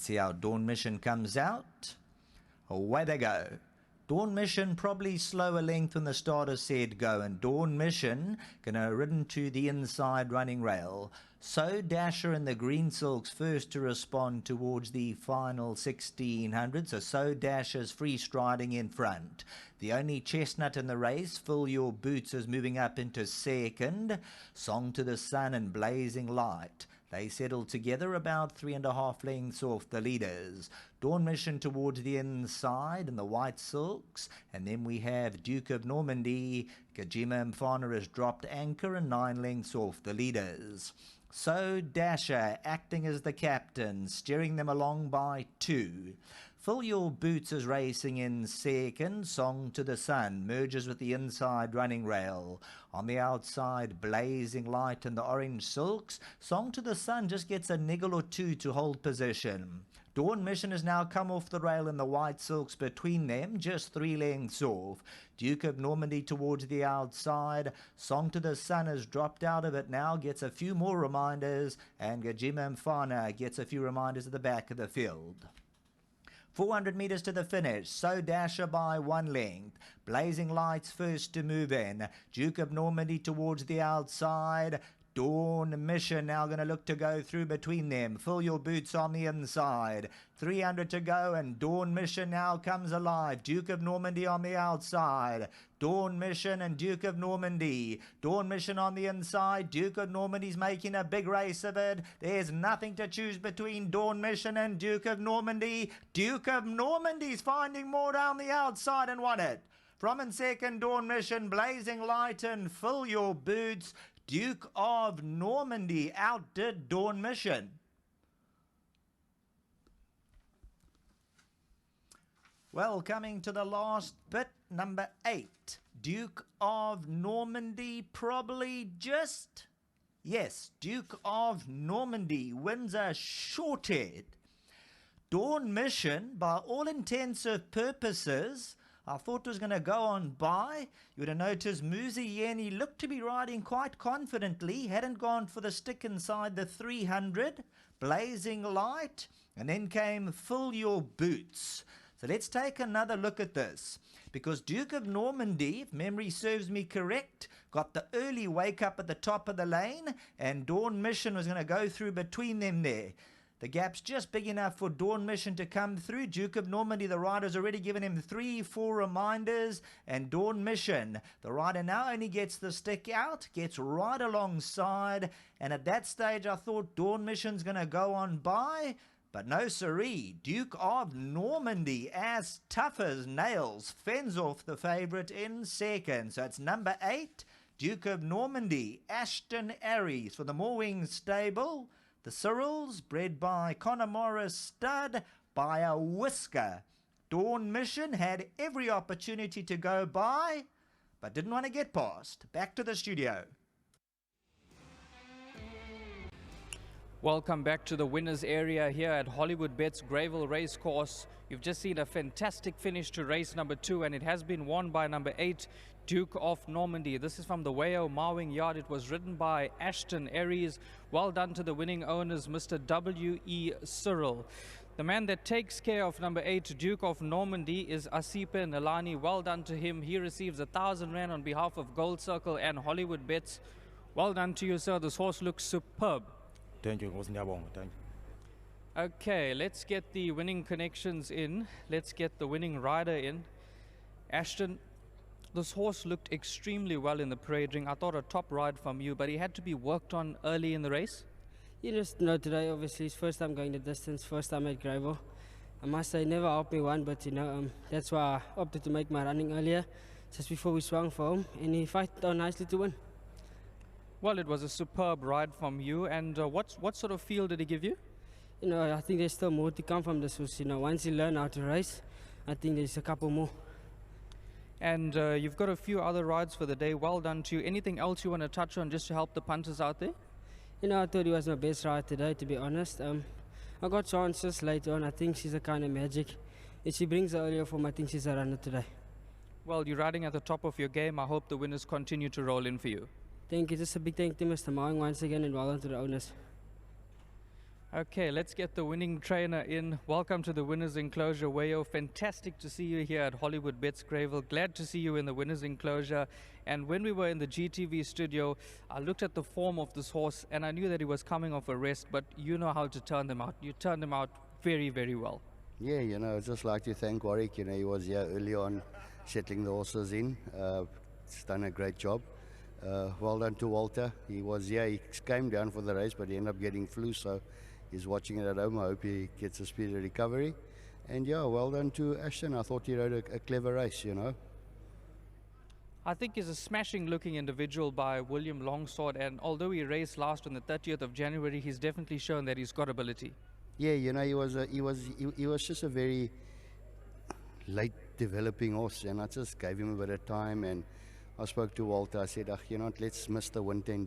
Let's see how Dawn Mission comes out. Away they go. Dawn Mission probably slower length when the starter said go, and Dawn Mission gonna ridden to the inside running rail. So Dasher and the Green Silks first to respond towards the final 1600. So Dasher's free striding in front. The only chestnut in the race, Fill Your Boots, is moving up into second. Song to the Sun and Blazing Light. They settled together about 3.5 lengths off the leaders. Dawn Mission towards the inside in the white silks. And then we have Duke of Normandy. Kajima Mfana has dropped anchor and 9 lengths off the leaders. So Dasher acting as the captain, steering them along by 2. Fill Your Boots is racing in second. Song to the Sun merges with the inside running rail. On the outside, Blazing Light and the orange silks. Song to the Sun just gets a niggle or two to hold position. Dawn Mission has now come off the rail in the white silks between them, just 3 lengths off. Duke of Normandy towards the outside. Song to the Sun has dropped out of it now, gets a few more reminders, and Kajima Mfana gets a few reminders at the back of the field. 400 metres to the finish, So Dasher by 1 length. Blazing Lights first to move in. Duke of Normandy towards the outside. Dawn Mission now going to look to go through between them. Fill Your Boots on the inside. 300 to go, and Dawn Mission now comes alive. Duke of Normandy on the outside. Dawn Mission and Duke of Normandy. Dawn Mission on the inside. Duke of Normandy's making a big race of it. There's nothing to choose between Dawn Mission and Duke of Normandy. Duke of Normandy's finding more down the outside and won it. From in second, Dawn Mission, Blazing Light and Fill Your Boots. Duke of Normandy outdid Dawn Mission. Well, coming to the last bit, number 8. Duke of Normandy probably just... Yes, Duke of Normandy wins a short head. Dawn Mission, by all intents and purposes, I thought was going to go on by. You would have noticed Muzi Yeni looked to be riding quite confidently. Hadn't gone for the stick inside the 300. Blazing Light. And then came Fill Your Boots. So let's take another look at this. Because Duke of Normandy, if memory serves me correct, got the early wake up at the top of the lane. And Dawn Mission was going to go through between them there. The gap's just big enough for Dawn Mission to come through. Duke of Normandy, the rider's already given him 3-4 reminders. And Dawn Mission, the rider now only gets the stick out, gets right alongside. And at that stage, I thought Dawn Mission's going to go on by. But no siree. Duke of Normandy, as tough as nails, fends off the favourite in second. So it's number 8, Duke of Normandy, Ashton Aries for the Moorwing stable. The Cyrils, bred by Conor Morris stud, by a whisker. Dawn Mission had every opportunity to go by, but didn't want to get past. Back to the studio. Welcome back to the winners area here at Hollywoodbets Greyville Racecourse. You've just seen a fantastic finish to race number 2, and it has been won by number 8, Duke of Normandy. This is from the Wayo Marwing Yard. It was ridden by Ashton Aries. Well done to the winning owners, Mr. W.E. Cyril. The man that takes care of number 8, Duke of Normandy, is Asipe Nalani. Well done to him. He receives 1,000 Rand on behalf of Gold Circle and Hollywood Bets. Well done to you, sir. This horse looks superb. Thank you. Thank you. Okay, let's get the winning connections in. Let's get the winning rider in. Ashton, this horse looked extremely well in the parade ring. I thought a top ride from you, but he had to be worked on early in the race. You just know today, obviously, it's first time going the distance, first time at Greyville. I must say, never helped me one, but you know, that's why I opted to make my running earlier, just before we swung for home, and he fight down nicely to win. Well, it was a superb ride from you, and what sort of feel did he give you? You know, I think there's still more to come from this horse. You know, once you learn how to race, I think there's a couple more. And you've got a few other rides for the day. Well done to you. Anything else you want to touch on just to help the punters out there? You know, I thought he was my best ride today, to be honest. I got chances later on. I think she's a kind of magic. If she brings her earlier form, I think she's a runner today. Well, you're riding at the top of your game. I hope the winners continue to roll in for you. Thank you. Just a big thank you to Mr. Marwing once again, and well done to the owners. Okay, let's get the winning trainer in. Welcome to the winner's enclosure, Wayo. Fantastic to see you here at Hollywoodbets Greyville. Glad to see you in the winner's enclosure. And when we were in the GTV studio, I looked at the form of this horse and I knew that he was coming off a rest, but you know how to turn them out. You turned them out very, very well. Yeah, you know, I'd just like to thank Warwick. You know, he was here early on settling the horses in. He's done a great job. Well done to Walter. He was here, he came down for the race, but he ended up getting flu, so he's watching it at home. I hope he gets a speedy recovery. And yeah, well done to Ashton. I thought he rode a clever race, you know. I think he's a smashing looking individual by William Longsword, and although he raced last on the 30th of January, he's definitely shown that he's got ability. Yeah, you know, he was just a very late developing horse, and I just gave him a bit of time. And I spoke to Walter. I said, you know, let's miss the winter in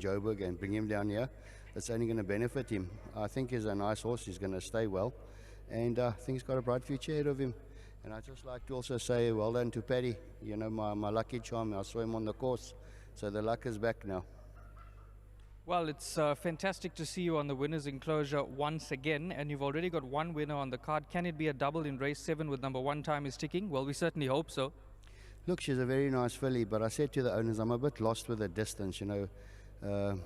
Joburg and bring him down here. It's only going to benefit him. I think he's a nice horse. He's going to stay well, and I think he's got a bright future ahead of him. And I'd just like to also say well done to Paddy. You know, my lucky charm. I saw him on the course, so the luck is back now. Well, it's fantastic to see you on the winner's enclosure once again, and you've already got one winner on the card. Can it be a double in race 7 with number 1 Time Is Ticking? Well, we certainly hope so. Look, she's a very nice filly, but I said to the owners, I'm a bit lost with the distance, you know.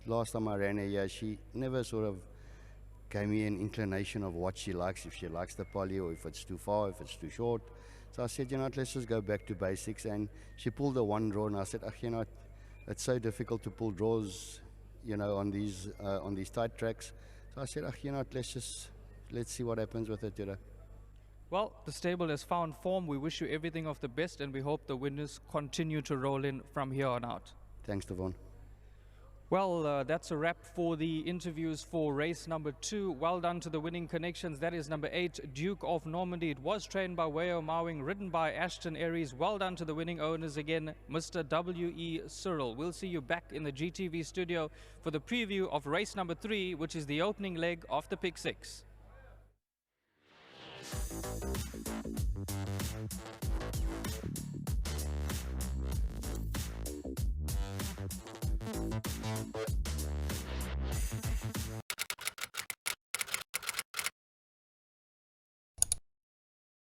Last time I ran her, yeah, she never sort of gave me an inclination of what she likes, if she likes the poly or if it's too far, if it's too short. So I said, you know what, let's just go back to basics. And she pulled a 1 draw, and I said, you know what, it's so difficult to pull draws, you know, on these tight tracks. So I said, you know what, let's see what happens with it today. Well, the stable has found form. We wish you everything of the best, and we hope the winners continue to roll in from here on out. Thanks, Devon. Well, that's a wrap for the interviews for race number 2. Well done to the winning connections. That is number 8, Duke of Normandy. It was trained by Wayo Mawing, ridden by Ashton Aries. Well done to the winning owners again, Mr. W.E. Cyril. We'll see you back in the GTV studio for the preview of race number 3, which is the opening leg of the Pick 6.